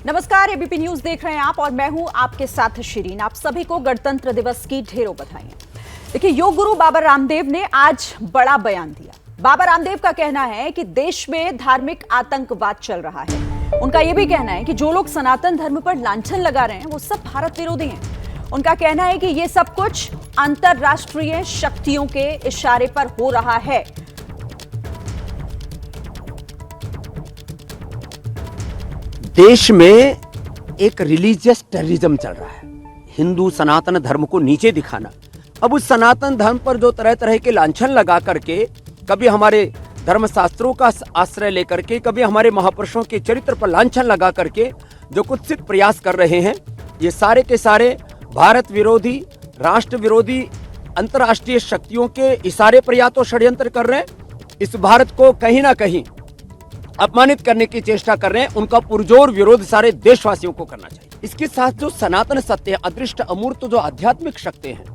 नमस्कार, ABP news देख रहे हैं आप और मैं हूं आपके साथ शिरीन। आप सभी को गणतंत्र दिवस की ढेरों बधाइयां। देखिए, योग गुरु बाबा रामदेव ने आज बड़ा बयान दिया। बाबा रामदेव का कहना है कि देश में धार्मिक आतंकवाद चल रहा है। उनका यह भी कहना है कि जो लोग सनातन धर्म पर लांछन लगा रहे हैं वो सब भारत विरोधी हैं। उनका कहना है कि यह सब कुछ अंतरराष्ट्रीय शक्तियों के इशारे पर हो रहा है। देश में एक रिलीजियस टेररिज्म चल रहा है, हिंदू सनातन धर्म को नीचे दिखाना। अब उस सनातन धर्म पर जो तरह तरह के लांछन लगा करके, कभी हमारे धर्मशास्त्रों का आश्रय लेकर के, कभी हमारे महापुरुषों के चरित्र पर लांछन लगा करके जो कुत्सित प्रयास कर रहे हैं, ये सारे के सारे भारत विरोधी, राष्ट्र विरोधी, अंतर्राष्ट्रीय शक्तियों के इशारे पर या तो षड्यंत्र कर रहे हैं, इस भारत को कहीं ना कहीं अपमानित करने की चेष्टा कर रहे हैं। उनका पुरजोर विरोध सारे देशवासियों को करना चाहिए। इसके साथ जो सनातन सत्य है, अदृष्ट अमूर्त जो आध्यात्मिक शक्ति हैं,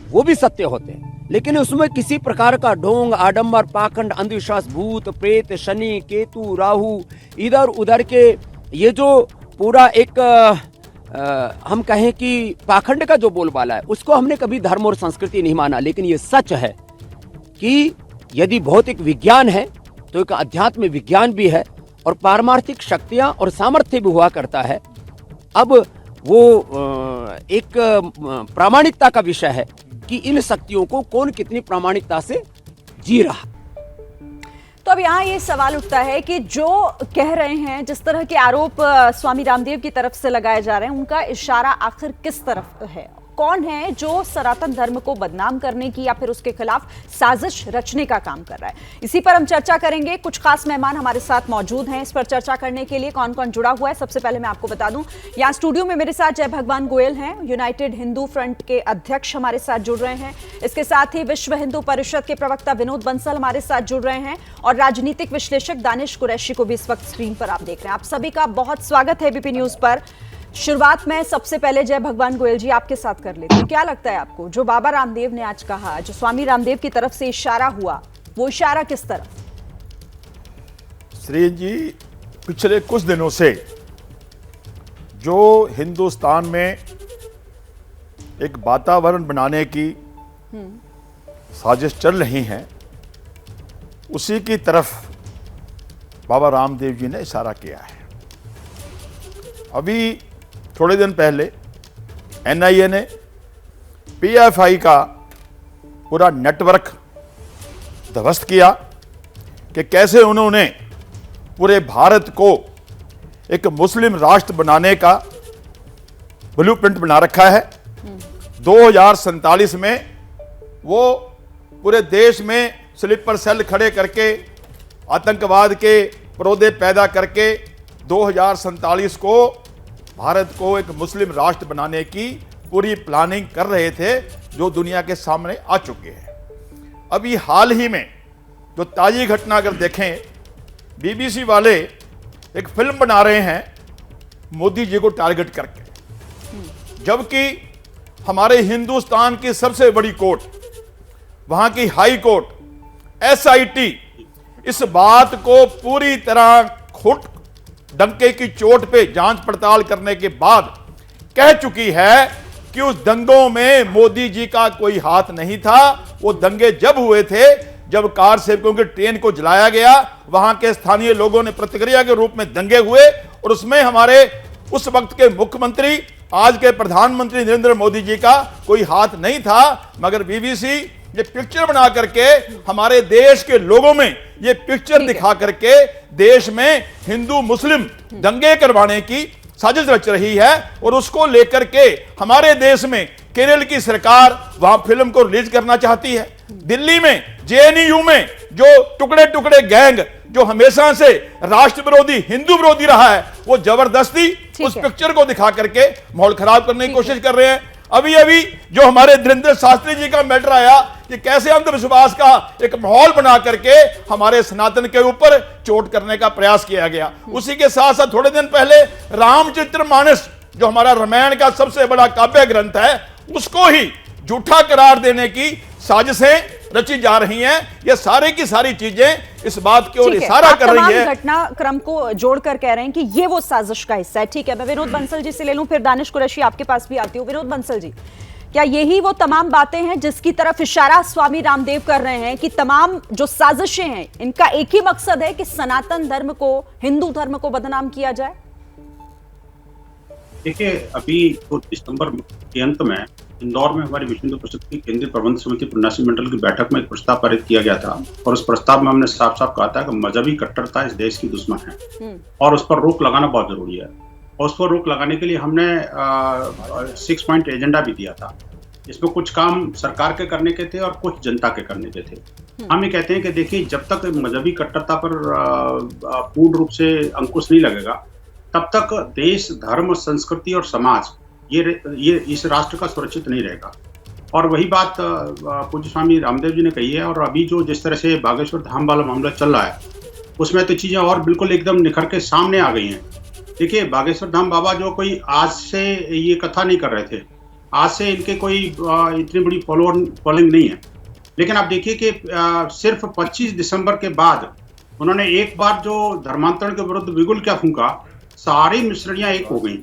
वो भी सत्य होते हैं, लेकिन उसमें किसी प्रकार का ढोंग, आडंबर, पाखंड, अंधविश्वास, भूत प्रेत, शनि, केतु, राहु, इधर उधर के ये जो पूरा एक हम कहें कि पाखंड का जो बोलबाला है, उसको हमने कभी धर्म और संस्कृति नहीं माना। लेकिन ये सच है कि यदि भौतिक विज्ञान है तो एक अध्यात्म विज्ञान भी है और पारमार्थिक शक्तियां और सामर्थ्य भी हुआ करता है। अब वो एक प्रामाणिकता का विषय है कि इन शक्तियों को कौन कितनी प्रामाणिकता से जी रहा। तो अब यहाँ ये सवाल उठता है कि जो कह रहे हैं, जिस तरह के आरोप स्वामी रामदेव की तरफ से लगाए जा रहे हैं, उनका इशारा आखिर किस तरफ है? कौन है जो सनातन धर्म को बदनाम करने की या फिर उसके खिलाफ साजिश रचने का काम कर रहा है? इसी पर हम चर्चा करेंगे। कुछ खास मेहमान हमारे साथ मौजूद हैं। इस पर चर्चा करने के लिए कौन कौन जुड़ा हुआ है, सबसे पहले मैं आपको बता दूं, यहाँ स्टूडियो में मेरे साथ जय भगवान गोयल हैं, यूनाइटेड हिंदू फ्रंट के अध्यक्ष हमारे साथ जुड़ रहे हैं। इसके साथ ही विश्व हिंदू परिषद के प्रवक्ता विनोद बंसल हमारे साथ जुड़ रहे हैं और राजनीतिक विश्लेषक दानिश कुरैशी को भी इस वक्त स्क्रीन पर आप देख रहे हैं। आप सभी का बहुत स्वागत है एबीपी न्यूज पर। शुरुआत में सबसे पहले जय भगवान गोयल जी आपके साथ कर लेते हैं। क्या लगता है आपको, जो बाबा रामदेव ने आज कहा, जो स्वामी रामदेव की तरफ से इशारा हुआ, वो इशारा किस तरफ? श्री जी, पिछले कुछ दिनों से जो हिंदुस्तान में एक वातावरण बनाने की साजिश चल रही है, उसी की तरफ बाबा रामदेव जी ने इशारा किया है। अभी थोड़े दिन पहले एनआईए ने पीएफआई का पूरा नेटवर्क ध्वस्त किया कि कैसे उन्होंने पूरे भारत को एक मुस्लिम राष्ट्र बनाने का ब्लूप्रिंट बना रखा है। 2047 में वो पूरे देश में स्लीपर सेल खड़े करके, आतंकवाद के पौधे पैदा करके 2047 को भारत को एक मुस्लिम राष्ट्र बनाने की पूरी प्लानिंग कर रहे थे, जो दुनिया के सामने आ चुके हैं। अभी हाल ही में जो ताजी घटना अगर देखें, बीबीसी वाले एक फिल्म बना रहे हैं मोदी जी को टारगेट करके, जबकि हमारे हिंदुस्तान की सबसे बड़ी कोर्ट, वहां की हाई कोर्ट एसआईटी, इस बात को पूरी तरह खुद डंके की चोट पे जांच पड़ताल करने के बाद कह चुकी है कि उस दंगों में मोदी जी का कोई हाथ नहीं था। वो दंगे जब हुए थे, जब कार सेवकों की ट्रेन को जलाया गया, वहां के स्थानीय लोगों ने प्रतिक्रिया के रूप में दंगे हुए और उसमें हमारे उस वक्त के मुख्यमंत्री, आज के प्रधानमंत्री नरेंद्र मोदी जी का कोई हाथ नहीं था। मगर बीबीसी ये पिक्चर बना करके हमारे देश के लोगों में ये पिक्चर दिखा करके देश में हिंदू मुस्लिम दंगे करवाने की साजिश रच रही है और उसको लेकर के हमारे देश में केरल की सरकार वहां फिल्म को रिलीज करना चाहती है। दिल्ली में जेएनयू में जो टुकड़े टुकड़े गैंग जो हमेशा से राष्ट्र विरोधी, हिंदू विरोधी रहा है, वो जबरदस्ती उस पिक्चर को दिखा करके माहौल खराब करने की कोशिश कर रहे हैं। अभी अभी जो हमारे धीरेन्द्र शास्त्री जी का मैटर आया कि कैसे अंधविश्वास का एक माहौल बना करके हमारे सनातन के ऊपर चोट करने का प्रयास किया गया। उसी के साथ साथ थोड़े दिन पहले रामचरितमानस, जो हमारा रामायण का सबसे बड़ा काव्य ग्रंथ है, उसको ही झूठा करार देने की साजिशें रची जा रही हैं, ये सारे की सारी चीजें इस बात की ओर ठीक है, इशारा आप कर रही तमाम है। घटनाक्रम को जोड़कर कह रहे हैं कि ये वो साजिश का हिस्सा है। ठीक है, मैं विनोद बंसल जी से ले लूं, फिर दानिश कुरैशी आपके पास भी आती हूँ। विनोद बंसल जी, क्या यही वो तमाम बातें हैं जिसकी तरफ इशारा स्वामी रामदेव कर रहे हैं कि तमाम जो साजिशें हैं इनका एक ही मकसद है कि सनातन धर्म को, हिंदू धर्म को बदनाम किया जाए? देखिए, अभी तो दिसंबर के अंत में इंदौर में हमारी विश्व हिंदू परिषद की केंद्रीय प्रबंध समिति 79 मंडल की बैठक में एक प्रस्ताव पारित किया गया था और उस प्रस्ताव में हमने साफ साफ कहा था कि मजहबी कट्टरता इस देश की दुश्मन है और उस पर रोक लगाना बहुत जरूरी है। और उस पर रोक लगाने के लिए हमने 6 पॉइंट एजेंडा भी दिया था। इसमें कुछ काम सरकार के करने के थे और कुछ जनता के करने के थे। हम ये कहते हैं कि देखिए, जब तक मजहबी कट्टरता पर पूर्ण रूप से अंकुश नहीं लगेगा, तब तक देश, धर्म, संस्कृति और समाज ये इस राष्ट्र का सुरक्षित नहीं रहेगा। और वही बात पूज्य स्वामी रामदेव जी ने कही है। और अभी जो जिस तरह से बागेश्वर धाम वाला मामला चल रहा है, उसमें तो चीजें और बिल्कुल एकदम निखर के सामने आ गई हैं। देखिए, बागेश्वर धाम बाबा जो कोई आज से ये कथा नहीं कर रहे थे, आज से इनके कोई इतनी बड़ी फॉलोइंग नहीं है। लेकिन आप देखिए कि सिर्फ 25 दिसंबर के बाद उन्होंने एक बार जो धर्मांतरण के विरुद्ध बिगुल क्या फूंका, सारी मिश्रणियां एक हो गई।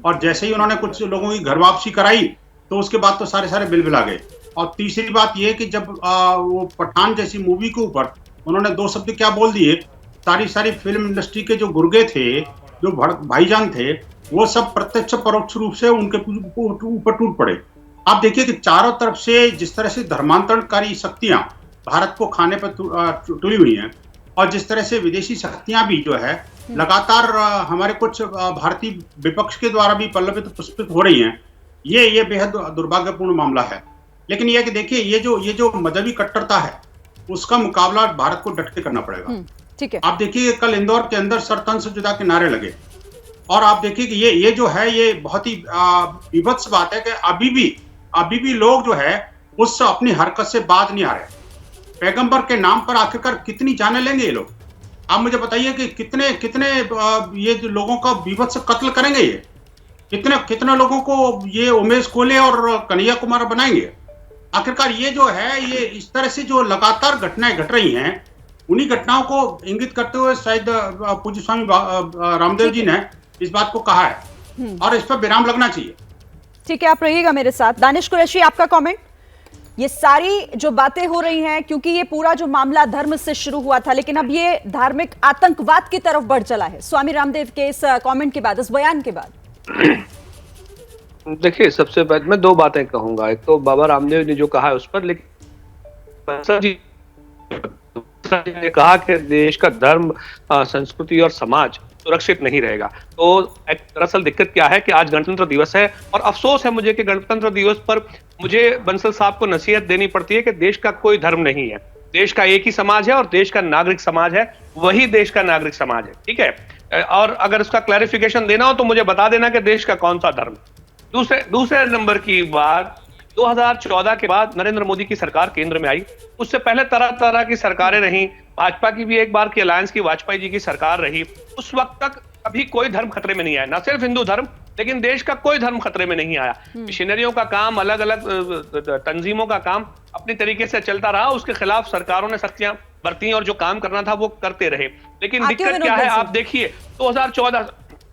और जैसे ही उन्होंने कुछ लोगों की घर वापसी कराई, तो उसके बाद तो सारे बिल आ गए। और तीसरी बात यह कि जब वो पठान जैसी मूवी के ऊपर उन्होंने 2 शब्द क्या बोल दिए, सारी फिल्म इंडस्ट्री के जो गुर्गे थे, जो भाईजान थे, वो सब प्रत्यक्ष परोक्ष रूप से उनके ऊपर टूट पड़े। आप देखिए कि चारों तरफ से जिस तरह से धर्मांतरणकारी शक्तियां भारत को खाने पर तुली हुई हैं, और जिस तरह से विदेशी शक्तियां भी जो है लगातार हमारे कुछ भारतीय विपक्ष के द्वारा भी पल्लवित पुष्पित हो रही हैं, ये बेहद दुर्भाग्यपूर्ण मामला है। लेकिन यह कि देखिए, ये जो मजहबी कट्टरता है, उसका मुकाबला भारत को डट के करना पड़ेगा। ठीक है, आप देखिए कल इंदौर के अंदर सरतन से जुदा के नारे लगे। और आप देखिए कि ये जो है, ये बहुत ही विभत्स बात है कि अभी भी लोग जो है उससे अपनी हरकत से बाज नहीं आ रहे। पैगंबर के नाम पर आखिरकार कितनी जाने लेंगे ये लोग? आप मुझे बताइए कि कितने ये जो लोगों का विभत्स कत्ल करेंगे, ये कितने लोगों को ये उमेश कोले और कन्हैया कुमार बनाएंगे? आखिरकार ये जो है, ये इस तरह से जो लगातार घटनाएं घट रही हैं, उन्हीं घटनाओं को इंगित करते हुए शायद पूज्य स्वामी रामदेव जी ने इस बात को कहा है और इस पर विराम लगना चाहिए। ठीक है, आप रहिएगा मेरे साथ। दानिश कुरैशी, आपका कमेंट। ये सारी जो बातें हो रही हैं, क्योंकि ये पूरा जो मामला धर्म से शुरू हुआ था, लेकिन अब ये धार्मिक आतंकवाद की तरफ बढ़ चला है स्वामी रामदेव के इस कमेंट के बाद, इस बयान के बाद। देखिए, सबसे पहले मैं 2 बातें कहूंगा। एक तो बाबा रामदेव ने जो कहा है उस पर, लेकिन जी ने कहा कि देश का धर्म, संस्कृति और समाज सुरक्षित नहीं रहेगा। तो दरअसल दिक्कत क्या है कि आज गणतंत्र दिवस है और अफसोस है मुझे कि गणतंत्र दिवस पर मुझे बंसल साहब को नसीहत देनी पड़ती है कि देश का कोई धर्म नहीं है, देश का एक ही समाज है और देश का नागरिक समाज है, वही देश का नागरिक समाज है। ठीक है, और अगर उसका क्लैरिफिकेशन देना हो तो मुझे बता देना कि देश का कौन सा धर्म। दूसरे नंबर की बात, 2014 के बाद नरेंद्र मोदी की सरकार केंद्र में आई। उससे पहले तरह की सरकारें रही, भाजपा की भी एक बार की अलायंस की वाजपेयी जी की सरकार रही। उस वक्त तक कभी कोई धर्म खतरे में नहीं आया, ना सिर्फ हिंदू धर्म, लेकिन देश का कोई धर्म खतरे में नहीं आया। मिशनरियों का काम, अलग अलग तंजीमों का काम अपनी तरीके से चलता रहा, उसके खिलाफ सरकारों ने सख्तियां बरती और जो काम करना था वो करते रहे। लेकिन दिक्कत क्या है, आप देखिए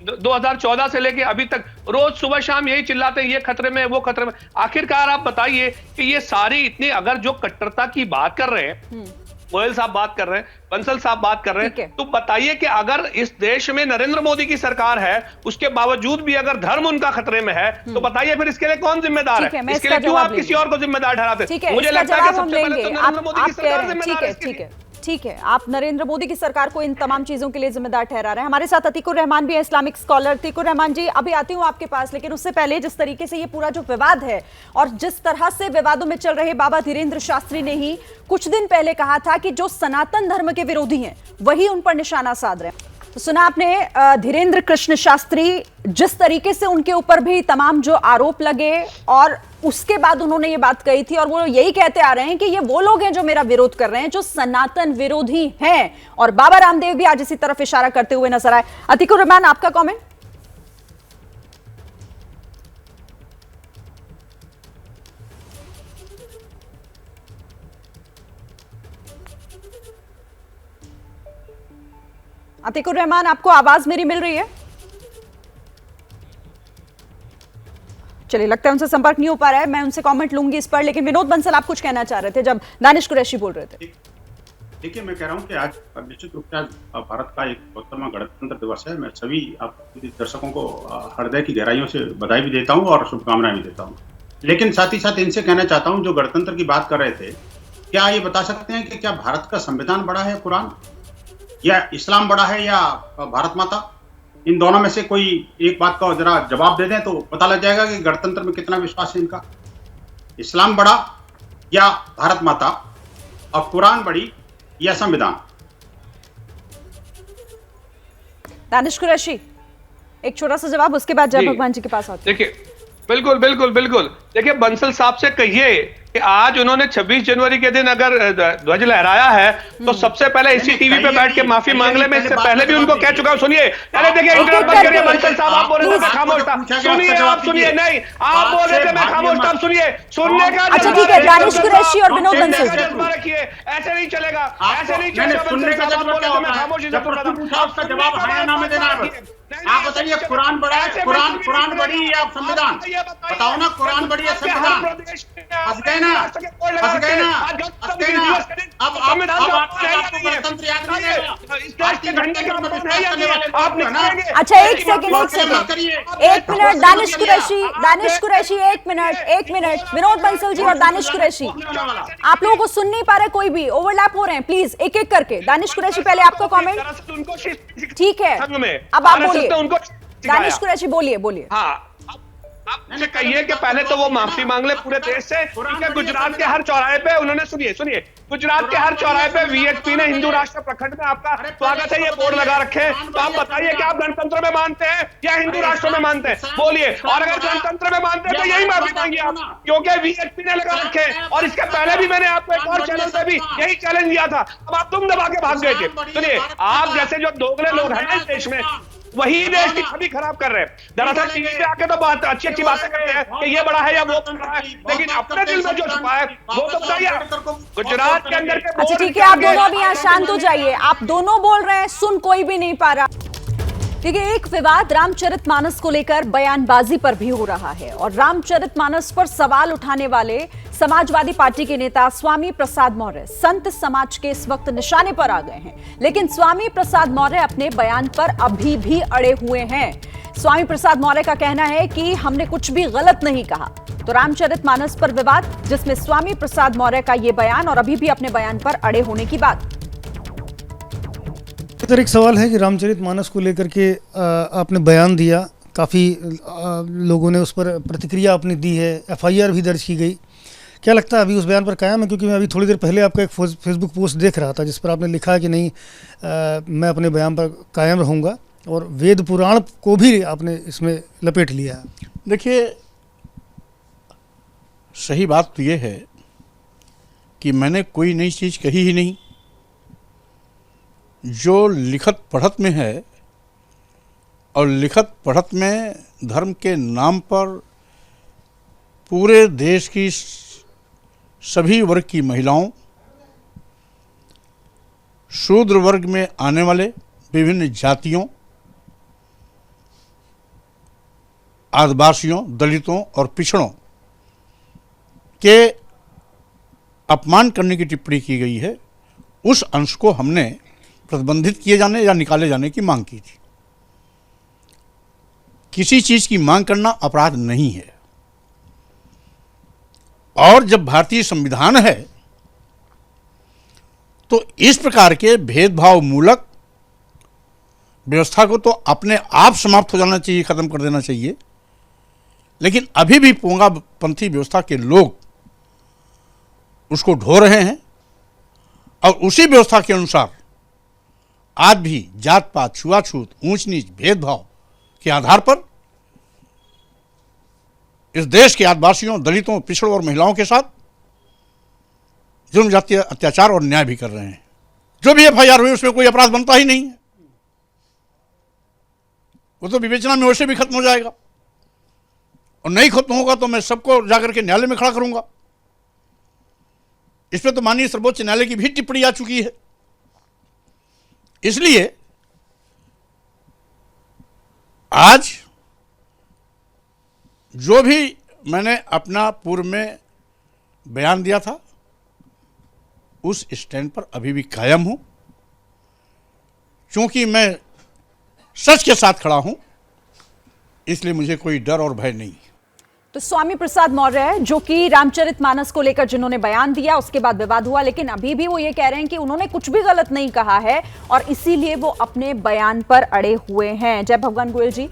2014 से लेके अभी तक रोज सुबह शाम यही चिल्लाते हैं, ये खतरे में, वो खतरे में। आखिरकार आप बताइए कि ये सारी इतनी, अगर जो कट्टरता की बात कर रहे हैं, गोयल साहब बात कर रहे हैं, बंसल साहब बात कर रहे हैं, तो बताइए कि अगर इस देश में नरेंद्र मोदी की सरकार है, उसके बावजूद भी अगर धर्म उनका खतरे में है, तो बताइए फिर इसके लिए कौन जिम्मेदार है? इसके लिए क्यों आप किसी और को जिम्मेदार ठहराते हैं? मुझे लगता है कि सबसे पहले तो नरेंद्र मोदी की सरकार जिम्मेदार है। ठीक है, आप नरेंद्र मोदी की सरकार को इन तमाम चीजों के लिए जिम्मेदार ठहरा रहे हैं। हमारे साथ अतीकुर रहमान भी है, इस्लामिक स्कॉलर। अतीकुर रहमान जी, अभी आती हूं आपके पास, लेकिन उससे पहले जिस तरीके से ये पूरा जो विवाद है और जिस तरह से विवादों में चल रहे, बाबा धीरेन्द्र शास्त्री ने ही कुछ दिन पहले कहा था कि जो सनातन धर्म के विरोधी हैं वही उन पर निशाना साध रहे हैं। तो सुना आपने धीरेन्द्र कृष्ण शास्त्री, जिस तरीके से उनके ऊपर भी तमाम जो आरोप लगे और उसके बाद उन्होंने ये बात कही थी, और वो यही कहते आ रहे हैं कि ये वो लोग हैं जो मेरा विरोध कर रहे हैं, जो सनातन विरोधी हैं। और बाबा रामदेव भी आज इसी तरफ इशारा करते हुए नजर आए। अतीकुर रहमान, आपका कमेंट। अतीकुर रहमान, आपको आवाज मेरी मिल रही है? चलिए, लगता है उनसे संपर्क नहीं हो पा रहा है। मैं उनसे कमेंट लूंगी इस पर, लेकिन विनोद बंसल आप कुछ कहना चाह रहे थे जब दानिश कुरैशी बोल रहे थे। देखिए, मैं कह रहा हूं कि आज निश्चित रूप से आज भारत का एक 72वां गणतंत्र दिवस है। मैं सभी आप दर्शकों को हृदय की गहराइयों से बधाई भी देता हूं और शुभकामनाएं भी देता हूं। लेकिन साथ ही साथ इनसे कहना चाहता हूं, जो गणतंत्र की बात कर रहे थे, क्या ये बता सकते हैं कि क्या भारत का संविधान बड़ा है कुरान, या इस्लाम बड़ा है, या भारत माता? इन दोनों में से कोई एक बात का जरा जवाब दे दें तो पता लग जाएगा कि गणतंत्र में कितना विश्वास है इनका। इस्लाम बड़ा या भारत माता, और कुरान बड़ी या संविधान? दानिश कुरैशी, एक छोटा सा जवाब, उसके बाद जय जी। भगवान जी के पास आते हैं। देखिए, बिल्कुल बिल्कुल बिल्कुल। देखिए, बंसल साहब से कहिए कि आज उन्होंने 26 जनवरी के दिन अगर ध्वज लहराया है तो सबसे पहले इसी टीवी पे बैठ के माफी मांग ले। मैं इससे पहले भी उनको कह चुका हूं। सुनिए, अरे देखिए, इंटरप्ट मत करिए। बंसल साहब, आप बोल रहे थे मैं खामोश था। सुनिए, आप सुनिए। नहीं, आप बोल रहे थे मैं खामोश था। सुनिए, सुनने का अच्छा, ठीक है, दानिश कुरैशी और विनोद बंसल। जज्बा रखिए, ऐसे नहीं चलेगा, ऐसे नहीं मैंने चलेगा। सुनने का बंसल साहब, आप जज्बा बोल क्या रहे थे मैं होता है? खामोश ही जब सुन रहा प्रश्न था। पूछा उसका जवाब हाँ या ना में देना है बस। आप बताइए, कुरान बड़ा है, कुरान बड़ी या संविधान? बताओ ना, कुरान बड़ी या संविधान? फंस गए ना, फंस गए ना, फंस गए ना। अब आपको गणतंत्र याद नहीं है? आपके गणतंत्र में विश्वास करने वाले लोग हैं ना। अच्छा, एक सेकंड, एक मिनट, दानिश कुरैशी, एक मिनट, विनोद बंसल जी और दानिश कुरैशी, आप लोगों को सुन नहीं पा रहे, कोई भी ओवरलैप हो रहे हैं, प्लीज एक एक करके। दानिश कुरैशी, पहले आपका कमेंट। ठीक है, अब आप बोलिए। दानिश कुरैशी, बोलिए। हाँ, आप मुझे कहिए कि पहले तो वो माफी मांग ले पूरे देश से। ठीक है, गुजरात के हर चौराहे पे उन्होंने, सुनिए, गुजरात के हर चौराहे पे वीएचपी ने हिंदू राष्ट्र प्रखंड में आपका स्वागत है ये बोर्ड लगा रखे हैं। तो आप बताइए कि आप गणतंत्र में मानते हैं या हिंदू राष्ट्र में मानते हैं? बोलिए। और अगर गणतंत्र में मानते हैं तो यही माफी मांगिए आप, क्योंकि वीएचपी ने लगा रखे हैं। और इसके पहले भी मैंने आपको एक और चैनल पे भी यही चैलेंज दिया था, अब आप तुम दबा के भाग गए थे। सुनिए, आप जैसे जो दोगले लोग हैं ना इस देश में, वही देश की छवि खराब कर रहे हैं। दरअसल टीवी पे आके तो बहुत अच्छी अच्छी बातें करते हैं कि ये बड़ा है या वो बड़ा है, लेकिन अपने दिल में जो छुपा है वो तो बताइए। गुजरात के अंदर के अच्छा, ठीक है, आप दोनों अभी यहाँ शांत हो जाइए। आप दोनों बोल रहे हैं, सुन कोई भी नहीं पा रहा। देखिए, एक विवाद रामचरितमानस को लेकर बयानबाजी पर भी हो रहा है और रामचरितमानस पर सवाल उठाने वाले समाजवादी पार्टी के नेता स्वामी प्रसाद मौर्य संत समाज के इस वक्त निशाने पर आ गए हैं। लेकिन स्वामी प्रसाद मौर्य अपने बयान पर अभी भी अड़े हुए हैं। स्वामी प्रसाद मौर्य का कहना है कि हमने कुछ भी गलत नहीं कहा। तो रामचरितमानस पर विवाद, जिसमें स्वामी प्रसाद मौर्य का यह बयान और अभी भी अपने बयान पर अड़े होने की बात। इधर एक सवाल है कि रामचरितमानस को लेकर के आपने बयान दिया, काफ़ी लोगों ने उस पर प्रतिक्रिया अपनी दी है, एफआईआर भी दर्ज की गई। क्या लगता है अभी उस बयान पर कायम है? क्योंकि मैं अभी थोड़ी देर पहले आपका एक फेसबुक पोस्ट देख रहा था जिस पर आपने लिखा कि नहीं, मैं अपने बयान पर कायम रहूँगा, और वेद पुराण को भी आपने इसमें लपेट लिया है। देखिए, सही बात तो ये है कि मैंने कोई नई चीज़ कही ही नहीं। जो लिखत पढ़त में है, और लिखत पढ़त में धर्म के नाम पर पूरे देश की सभी वर्ग की महिलाओं, शूद्र वर्ग में आने वाले विभिन्न जातियों, आदिवासियों, दलितों और पिछड़ों के अपमान करने की टिप्पणी की गई है, उस अंश को हमने प्रतिबंधित किए जाने या निकाले जाने की मांग की थी। किसी चीज की मांग करना अपराध नहीं है, और जब भारतीय संविधान है तो इस प्रकार के भेदभाव मूलक व्यवस्था को तो अपने आप समाप्त हो जाना चाहिए, खत्म कर देना चाहिए। लेकिन अभी भी पोंगापंथी व्यवस्था के लोग उसको ढो रहे हैं, और उसी व्यवस्था के अनुसार आज भी जात पात, छुआछूत, ऊंच नीच, भेदभाव के आधार पर इस देश के आदिवासियों, दलितों, पिछड़ों और महिलाओं के साथ जुर्म जातीय अत्याचार और न्याय भी कर रहे हैं। जो भी एफआईआर हुई उसमें कोई अपराध बनता ही नहीं है, वो तो विवेचना में वैसे भी खत्म हो जाएगा, और नहीं खत्म होगा तो मैं सबको जाकर के न्यायालय में खड़ा करूंगा। इस पर तो माननीय सर्वोच्च न्यायालय की भी टिप्पणी आ चुकी है। इसलिए आज जो भी मैंने अपना पूर्व में बयान दिया था उस स्टैंड पर अभी भी कायम हूं, क्योंकि मैं सच के साथ खड़ा हूं, इसलिए मुझे कोई डर और भय नहीं। तो स्वामी प्रसाद मौर्य जो कि रामचरितमानस को लेकर जिन्होंने बयान दिया उसके बाद विवाद हुआ, लेकिन अभी भी वो ये कह रहे हैं कि उन्होंने कुछ भी गलत नहीं कहा है और इसीलिए वो अपने बयान पर अड़े हुए हैं। जय भगवान गोयल जी,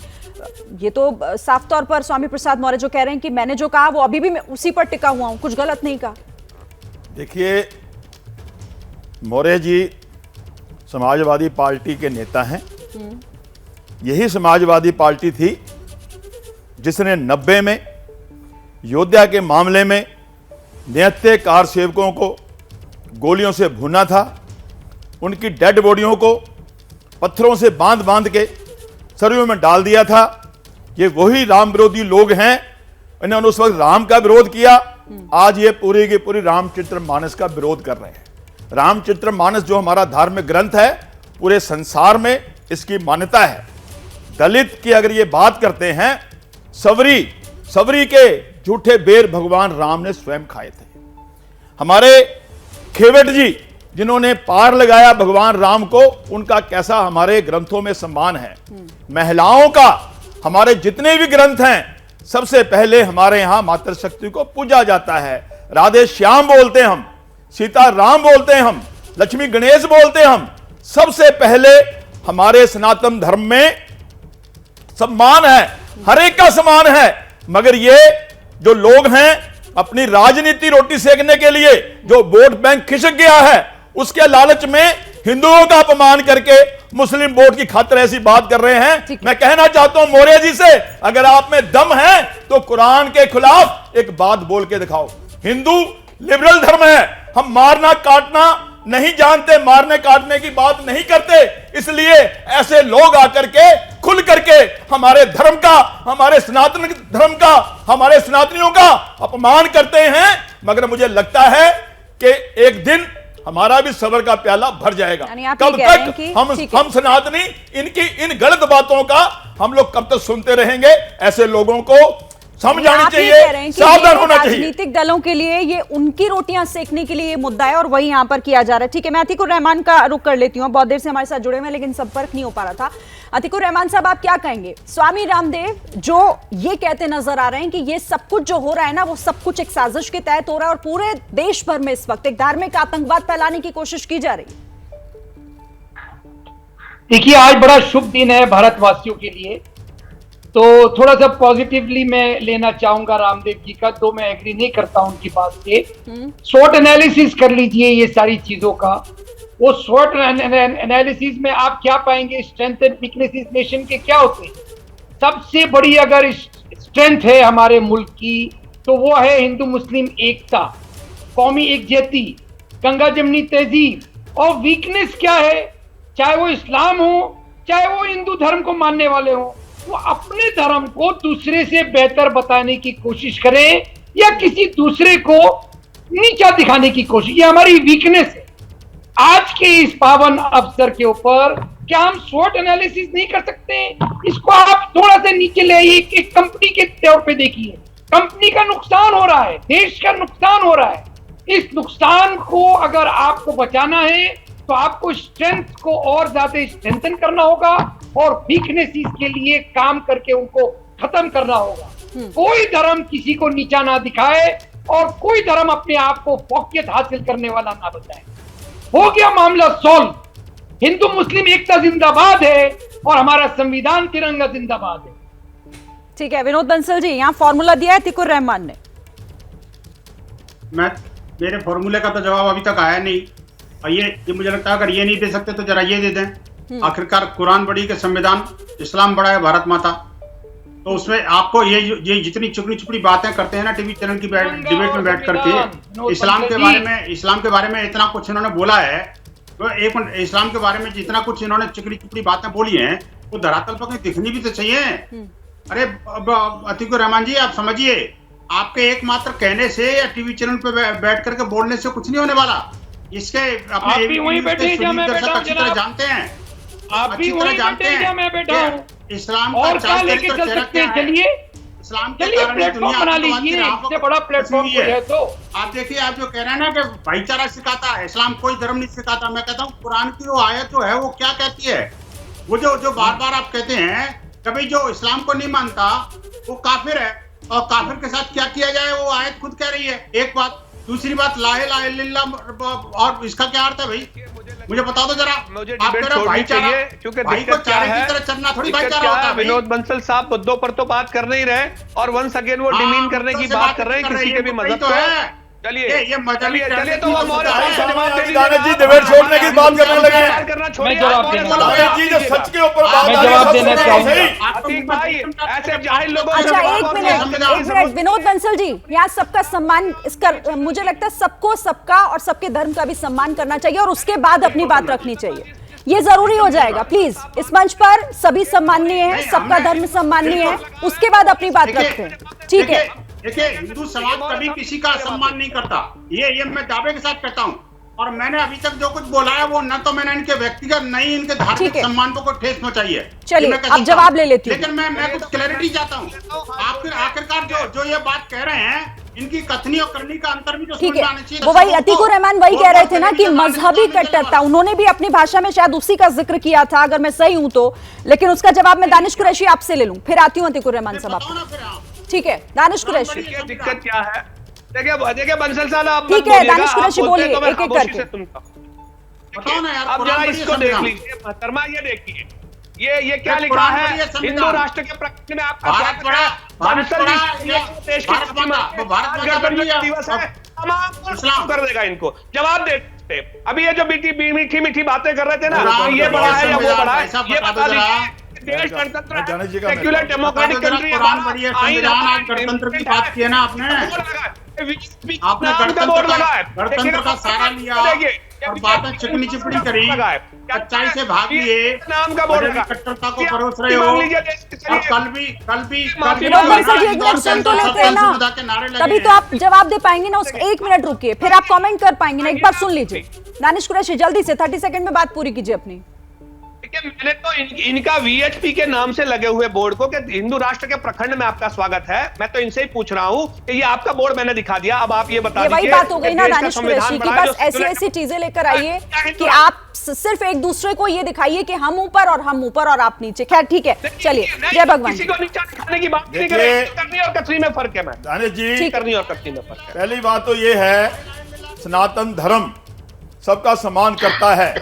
ये तो साफ तौर पर स्वामी प्रसाद मौर्य जो कह रहे हैं कि मैंने जो कहा वो अभी भी मैं उसी पर टिका हुआ हूं, कुछ गलत नहीं कहा। देखिए, मौर्य जी समाजवादी पार्टी के नेता हैं। यही समाजवादी पार्टी थी जिसने 90 में योद्धा के मामले में निहत्थे कार सेवकों को गोलियों से भूना था, उनकी डेड बॉडियों को पत्थरों से बांध बांध के सरयू में डाल दिया था। ये वही राम विरोधी लोग हैं, इन्होंने उस वक्त राम का विरोध किया, आज ये पूरी की पूरी रामचरितमानस का विरोध कर रहे हैं। रामचरितमानस जो हमारा धार्मिक ग्रंथ है, पूरे संसार में इसकी मान्यता है। दलित की अगर ये बात करते हैं, सबरी के झूठे बेर भगवान राम ने स्वयं खाए थे। हमारे खेवट जी जिन्होंने पार लगाया भगवान राम को, उनका कैसा हमारे ग्रंथों में सम्मान है। महिलाओं का हमारे जितने भी ग्रंथ हैं, सबसे पहले हमारे यहां मातृशक्ति को पूजा जाता है। राधे श्याम बोलते हैं हम, सीता राम बोलते हैं हम, लक्ष्मी गणेश बोलते हैं हम। सबसे पहले हमारे सनातन धर्म में सम्मान है, हर एक का सम्मान है। मगर ये जो लोग हैं अपनी राजनीति रोटी सेकने के लिए जो वोट बैंक खिसक गया है, उसके लालच में हिंदुओं का अपमान करके मुस्लिम वोट की खातिर ऐसी बात कर रहे हैं। मैं कहना चाहता हूं मौर्य जी से, अगर आप में दम है तो कुरान के खिलाफ एक बात बोल के दिखाओ। हिंदू लिबरल धर्म है, हम मारना काटना नहीं जानते, मारने काटने की बात नहीं करते, इसलिए ऐसे लोग आकर के खुल करके हमारे धर्म का, हमारे सनातन धर्म का, हमारे सनातनियों का अपमान करते हैं। मगर मुझे लगता है कि एक दिन हमारा भी सब्र का प्याला भर जाएगा। कब तक हम सनातनी इनकी इन गलत बातों का हम लोग कब तक सुनते रहेंगे? ऐसे लोगों को समझानी चाहिए, सावधान होना चाहिए। राजनीतिक दलों के लिए ये उनकी रोटियां सेकने के लिए ये मुद्दा है और वही यहां पर किया जा रहा है। ठीक है, मैं अतीकुर रहमान का रुख कर लेती हूँ, बहुत देर से हमारे साथ जुड़े हुए लेकिन संपर्क नहीं हो पा रहा था। अतीकुर रहमान साहब, आप क्या कहेंगे? स्वामी रामदेव जो ये कहते नजर आ रहे हैं कि ये सब कुछ जो हो रहा है ना, वो सब कुछ एक साजिश के तहत हो रहा है और पूरे देश भर में इस वक्त एक धार्मिक आतंकवाद फैलाने की कोशिश की जा रही है। देखिए, आज बड़ा शुभ दिन है भारतवासियों के लिए, तो थोड़ा सा पॉजिटिवली मैं लेना चाहूंगा रामदेव जी का। तो मैं एग्री नहीं करता उनकी बात से। शॉर्ट एनालिसिस कर लीजिए ये सारी चीजों का। वो शॉर्ट एनालिसिस में आप क्या पाएंगे? स्ट्रेंथ एंड वीकनेसेस नेशन के क्या होते हैं? सबसे बड़ी अगर स्ट्रेंथ है हमारे मुल्क की तो वो है हिंदू मुस्लिम एकता, कौमी एकजहती, गंगा जमनी तहजीब। और वीकनेस क्या है? चाहे वो इस्लाम हो, चाहे वो हिंदू धर्म को मानने वाले हो, वो अपने धर्म को दूसरे से बेहतर बताने की कोशिश करें या किसी दूसरे को नीचा दिखाने की कोशिश, ये हमारी वीकनेस है। आज के इस पावन अवसर के ऊपर क्या हम शॉर्ट एनालिसिस नहीं कर सकते? इसको आप थोड़ा सा नीचे ले आइए, एक कंपनी के तौर पे देखिए। कंपनी का नुकसान हो रहा है, देश का नुकसान हो रहा है। इस नुकसान को अगर आपको बचाना है तो आपको स्ट्रेंथ को और ज्यादा स्ट्रेंथन करना होगा और वीकनेसेस के लिए काम करके उनको खत्म करना होगा। कोई धर्म किसी को नीचा ना दिखाए और कोई धर्म अपने आप को फौकियत हासिल करने वाला ना बताए। हो गया मामला सॉल्व। हिंदू मुस्लिम एकता जिंदाबाद है और हमारा संविधान तिरंगा जिंदाबाद है। ठीक है, विनोद बंसल जी, यहाँ फॉर्मूला दिया है अतीकुर रहमान ने। मेरे फॉर्मूले का तो जवाब अभी तक आया नहीं। और ये मुझे लगता है अगर ये नहीं दे सकते तो जरा ये दे दें। आखिरकार कुरान बड़ी के संविधान, इस्लाम बड़ा है, भारत माता। तो उसमें आपको ये जितनी चुपड़ी चुपड़ी बातें करते हैं ना टीवी चैनल की डिबेट में बैठ करके, इस्लाम के बारे में इतना कुछ इन्होंने बोला है। तो एक मिनट, इस्लाम के बारे में जितना कुछ इन्होंने चिकनी चुपड़ी बातें बोली हैं वो धरातल पर कहीं दिखनी भी तो चाहिए। अरे अतीकुर रहमान जी, आप समझिए, आपके एकमात्र कहने से या टीवी चैनल पे बैठ करके बोलने से कुछ नहीं होने वाला। इसके अपने वहीं बैठे जहाँ मैं बैठा हूं, अच्छी तरह जानते हैं, आप भी वहीं बैठे जहाँ मैं बैठा हूं। इस्लाम का और क्या चाल लेके चरित्र चल चेहरा सकते हैं? क्या है? चलिए इस्लाम के चलिए कारण ही प्लेटफॉर्म दुनिया बना आतंकवाद की लीजिए, राह इससे पर बड़ा प्लेटफॉर्म फंसी हुई कोई है तो। आप देखिए, आप जो कह रहे हैं ना कि भाईचारा सिखाता है, इस्लाम कोई धर्म नहीं सिखाता। मैं कहता हूँ कुरान की वो आयत जो है वो क्या कहती है, वो जो बार बार आप कहते हैं कभी जो इस्लाम को नहीं मानता वो काफिर है, और काफिर के साथ क्या किया जाए वो आयत खुद कह रही है। एक बात, दूसरी बात ला इलाहा इल्लल्लाह, और इसका क्या अर्थ है भाई, मुझे बता दो जरा। मुझे आप डिबेट कह रहे हो छोड़नी भाईचारा, चाहिए, क्योंकि भाई को दिक्कत क्या चारे है, की तरह चलना थोड़ी दिक्कत भाईचारा क्या होता है, है भाई। विनोद बंसल साहब मुद्दों पर तो बात कर नहीं रहे और वंस अगेन वो डिमीन करने की बात कर रहे हैं किसी के भी मदद तो को। है। चलिए ये मजहबी चलिए तो वो मौर्य है। साहब से जवाब दे दीजिए। दानिश जी डिबेट छोड़ने की बात करने लगे हैं। बात करना छोड़िए, मैं जवाब आप मौर्य देना साहब से दानिश जी जो कीजिएगा। सच के ऊपर बात मैं आ रही है, जवाब सब देना सुन रहे चाहूंगा। हैं। अतीक भाई ऐसे जाहिल लोगों से अच्छा जवाब एक और मिनट विनोद बंसल जी, यहाँ सबका सम्मान, इसका मुझे लगता है सबको सबका और सबके धर्म का भी सम्मान करना चाहिए और उसके बाद अपनी बात रखनी चाहिए। ये जरूरी हो जाएगा। प्लीज, इस मंच पर सभी सम्माननीय है, सबका धर्म सम्माननीय है, उसके बाद अपनी बात रखते हैं। ठीक है, देखिए, हिंदू समाज कभी किसी का सम्मान नहीं करता, ये मैं दावे के साथ कहता हूँ। और मैंने अभी तक जो कुछ बोला है वो न तो मैंने इनके व्यक्तिगत, न ही इनके धार्मिक ठीक है। सम्मान को कोई ठेस पहुंचाई है। चलिए, ये मैं कह अब सकता जवाब हूं। ले लेती हूं। लेकिन मैं कुछ क्लैरिटी चाहता हूँ। आखिरकार जो ये बात कह रहे हैं, इनकी कथनी और करनी का अंतर भी तो ठीक समझ में है। आना चाहिए। वो वही अतीकुर रहमान वही कह रहे थे ना कि मजहबी कट्टरता, उन्होंने भी अपनी भाषा में शायद उसी का जिक्र किया था, अगर मैं सही हूं तो। लेकिन उसका जवाब मैं दानिश कुरैशी आपसे ले लूं, फिर आती हूं अतीकुर रहमान साहब आप। ठीक है, दानिश कुरैशी। देखिए दिक्कत क्या है, देखिए बंसल साहब आप ठीक है, दानिश कुरैशी बोलिए एक एक करके। बताओ ना यार, अब कुरान जरा पढ़िए, इसको देख संविधान। लीजिए महतरमा, ये देखिए ये क्या ये लिखा कुरान है, पढ़िए, संविधान। हिंदू राष्ट्र के प्रकरण में आपका भारत स्वागत है। भारत बंसल पढ़ा, जी, या देश की भारत प्रतिमा माता, है, भारत माता गणतंत्र बन लिया। दिवस है, तमाम को इस्लाम। कर देगा इनको। जवाब देते अभी ये जो मीठी मीठी बातें कर रहे थे ना, कुरान तो ये पढ़िए, बड़ा है या वो संविधान, बड़ा है, ऐसा ये बता दो बता जरा। दीजिए। देश गणतंत्र दानिश जी है, का सेक्युलर मैसेज। डेमोक्रेटिक कंट्री है, कुरान पढ़िए, संविधान, आज गणतंत्र की बात की है ना आपने। आपने गणतंत्र का सारा लिया और बातें चिकनी चिपड़ी करी, सच्चाई से भाग लिए, नाम का बोर्ड लगा, कट्टरता को परोस रहे हो। और कल भी विनोद बंसल जी एक मिनट सुन तो लेते हैं ना, तभी तो आप जवाब दे पाएंगे ना। उसका एक मिनट रुकिए, फिर आप कमेंट कर पाएंगे ना। एक बार सुन लीजिए दानिश कुरैशी, जल्दी से 30 सेकंड में बात पूरी कीजिए अपनी। मैंने तो इनका वीएचपी के नाम से लगे हुए बोर्ड को कि हिंदू राष्ट्र के प्रखंड में आपका स्वागत है, मैं तो इनसे ही पूछ रहा हूं कि ये आपका बोर्ड मैंने दिखा दिया। अब आप ये बता ये दीजिए, वही बात हो गई ना देश का दानिश संविधान कुरैशी की, बना है बस जो ऐसी ऐसी चीजें लेकर आइए कि आप सिर्फ एक दूसरे को ये दिखाइए कि हम ऊपर और हम ऊपर और आप नीचे। खैर ठीक है, चलिए, जय भगवान। किसी को नीचा दिखाने की बात नहीं देखिए, करें, करनी और कथनी में फर्क है। मैं दानिश जी, करनी और कथनी में फर्क है। पहली बात तो ये है, सनातन धर्म सबका सम्मान करता है।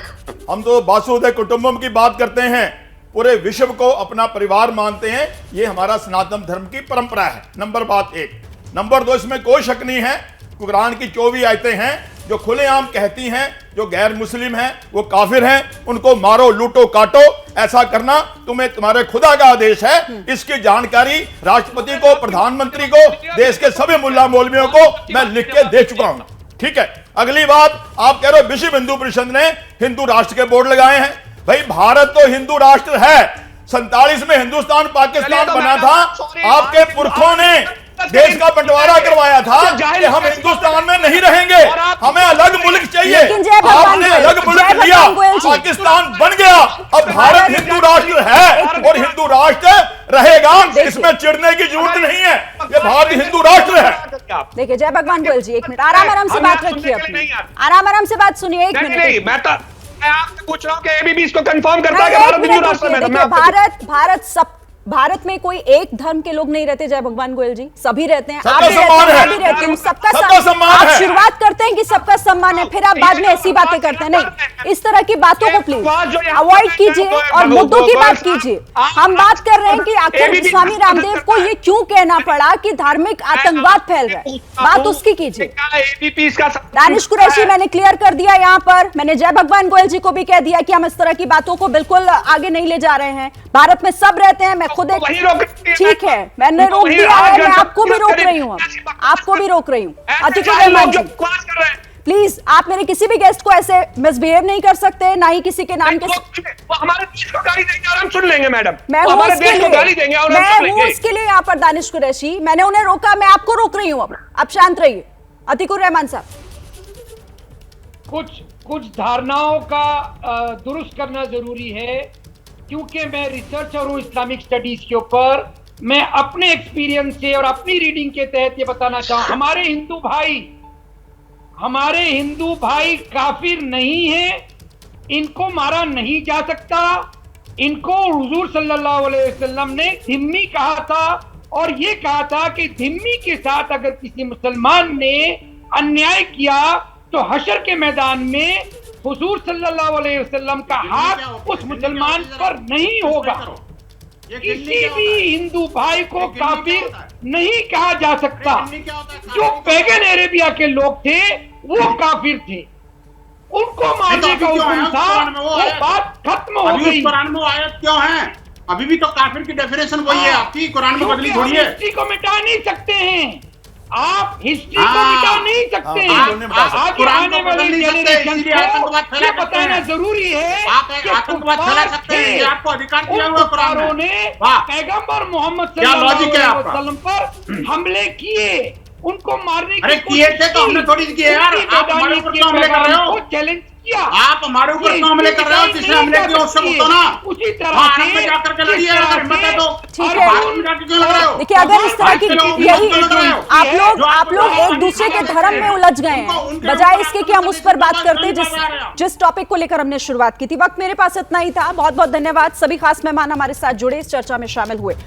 हम तो वासुदेव कुटुंबम की बात करते हैं, पूरे विश्व को अपना परिवार मानते हैं। ये हमारा सनातन धर्म की परंपरा है। नंबर बात एक। नंबर दो, इसमें कोई शक नहीं है, कुरान की 24 आयतें हैं जो खुलेआम कहती हैं जो गैर मुस्लिम हैं वो काफिर हैं, उनको मारो, लूटो, काटो। ऐसा करना तुम्हारे खुदा का आदेश है। इसकी जानकारी राष्ट्रपति को, प्रधानमंत्री को, देश के सभी मुल्ला मौलवियों को मैं लिख के दे चुका हूं। ठीक है, अगली बात, आप कह रहे हो विश्व हिंदू परिषद ने हिंदू राष्ट्र के बोर्ड लगाए हैं। भाई भारत तो हिंदू राष्ट्र है। 47 में हिंदुस्तान पाकिस्तान बना था, आपके पुरखों ने देश का बंटवारा करवाया था कि हम हिंदुस्तान में नहीं रहेंगे, हमें अलग मुल्क चाहिए। आपने अलग मुल्क लिया, पाकिस्तान बन गया। अब भारत हिंदू राष्ट्र है और हिंदू राष्ट्र रहेगा, इसमें चिढ़ने की जरूरत नहीं है। ये भारत हिंदू राष्ट्र है। देखिए जय भगवान गोयल जी, एक मिनट आराम से बात रखिए अपनी, आराम से बात सुनिए। एक मिनट, मैं आपसे पूछ रहा हूँ कि एबीपी इसको कंफर्म करता है कि भारत हिंदू राष्ट्र में। देखिए, भारत में कोई एक धर्म के लोग नहीं रहते जय भगवान गोयल जी, सभी रहते हैं। आप भी रहते हैं, मैं भी रहती हूँ, सबका सम्मान। आप शुरुआत करते हैं कि सबका सम्मान है, फिर आप बाद में ऐसी बातें करते हैं। नहीं, इस तरह की बातों को प्लीज अवॉइड कीजिए और मुद्दों की बात कीजिए। हम बात कर रहे हैं कि आखिर स्वामी रामदेव को ये क्यों कहना पड़ा कि धार्मिक आतंकवाद फैल रहा है, बात उसकी कीजिए। दानिश कुरैशी, मैंने क्लियर कर दिया यहाँ पर, मैंने जय भगवान गोयल जी को भी कह दिया कि हम इस तरह की बातों को बिल्कुल आगे नहीं ले जा रहे हैं। भारत में सब रहते हैं, मैं खुद एक, ठीक है, मैंने रोक दिया है, मैं आपको भी रोक रही हूँ, आपको भी रोक रही हूँ। अतिकुर रहमान जी, प्लीज आप मेरे किसी भी गेस्ट को ऐसे मिसबिहेव नहीं कर सकते, ना ही किसी के नाम के। हमारे देश को गाली देंगे और हम सुन लेंगे मैडम, मैं हूँ उसके लिए यहाँ पर दानिश कुरैशी, मैंने उन्हें रोका, मैं आपको रोक रही हूँ। अब आप शांत रहिए। अतिकुर रहमान साहब, कुछ धारणाओं का दुरुस्त करना जरूरी है। क्योंकि मैं रिसर्चर हूं इस्लामिक स्टडीज के ऊपर, मैं अपने एक्सपीरियंस से और अपनी रीडिंग के तहत ये बताना चाहूं, हमारे हिंदू भाई काफिर नहीं है, इनको मारा नहीं जा सकता। इनको हुजूर सल्लल्लाहु अलैहि वसल्लम ने धिम्मी कहा था, और ये कहा था कि धिम्मी के साथ अगर किसी मुसलमान ने अन्याय किया तो हशर के मैदान में हुजूर सल्लल्लाहु अलैहि वसल्लम का हाथ उस मुसलमान पर नहीं होगा। किसी भी हिंदू भाई को काफिर नहीं कहा जा सकता। जो पैगन अरेबिया के लोग थे वो काफिर थे, उनको मारने का हुक्म था, वो बात खत्म हो गई। कुरान में आयत क्यों है? अभी भी तो काफिर की डेफिनेशन वही है आपकी, कुरान में बदली थोड़ी है। हिस्ट्री को मिटा नहीं सकते हैं आप, हिस्ट्री को मिटा नहीं सकते हैं। आगे आने वाली जनरेशन को ये बताना जरूरी है कि आतंकवाद फैला सकते हैं, ये आपको अधिकार दिया हुआ कुरान ने पैगंबर मोहम्मद सल्लल्लाहु अलैहि वसल्लम पर हमले किए, उनको मारने की किए थे तो हमने थोड़ी किए यार। आप हमारे ऊपर क्यों हमले कर रहे हो? चैलेंज किया आप हमारे ऊपर क्यों हमले कर रहे हो? जिसने हमले किया उससे पूछो ना। उसी तरह से जाकर के लड़िए, अगर हिम्मत है तो। ठीक है, देखिए अगर इस तरह की यही आप लोग एक दूसरे के धर्म में उलझ गए हैं, बजाय इसके कि हम उस पर बात करते जिस टॉपिक को लेकर हमने शुरुआत की थी। वक्त मेरे पास इतना ही था। बहुत बहुत धन्यवाद। सभी खास मेहमान हमारे साथ जुड़े, इस चर्चा में शामिल हुए।